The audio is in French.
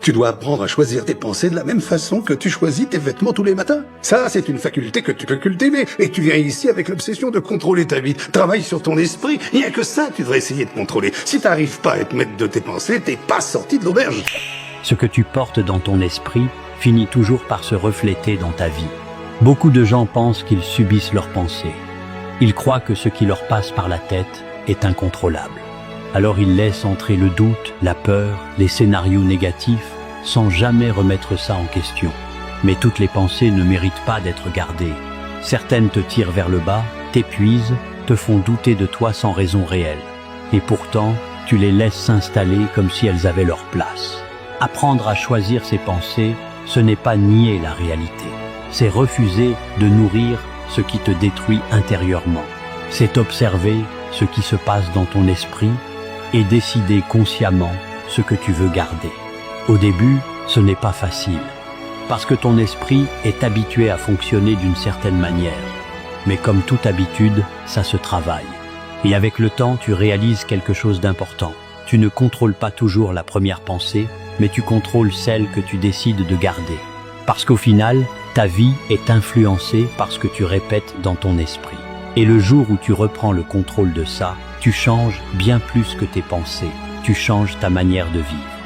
Tu dois apprendre à choisir tes pensées de la même façon que tu choisis tes vêtements tous les matins. Ça, c'est une faculté que tu peux cultiver. Et tu viens ici avec l'obsession de contrôler ta vie. Travaille sur ton esprit. Il n'y a que ça que tu devrais essayer de contrôler. Si t'arrives pas à être maître de tes pensées, t'es pas sorti de l'auberge. Ce que tu portes dans ton esprit finit toujours par se refléter dans ta vie. Beaucoup de gens pensent qu'ils subissent leurs pensées. Ils croient que ce qui leur passe par la tête est incontrôlable. Alors ils laissent entrer le doute, la peur, les scénarios négatifs, sans jamais remettre ça en question. Mais toutes les pensées ne méritent pas d'être gardées. Certaines te tirent vers le bas, t'épuisent, te font douter de toi sans raison réelle. Et pourtant, tu les laisses s'installer comme si elles avaient leur place. Apprendre à choisir ses pensées, ce n'est pas nier la réalité. C'est refuser de nourrir ce qui te détruit intérieurement. C'est observer ce qui se passe dans ton esprit et décider consciemment ce que tu veux garder. Au début, ce n'est pas facile, parce que ton esprit est habitué à fonctionner d'une certaine manière. Mais comme toute habitude, ça se travaille. Et avec le temps, tu réalises quelque chose d'important. Tu ne contrôles pas toujours la première pensée, mais tu contrôles celle que tu décides de garder. Parce qu'au final, ta vie est influencée par ce que tu répètes dans ton esprit. Et le jour où tu reprends le contrôle de ça, tu changes bien plus que tes pensées. Tu changes ta manière de vivre.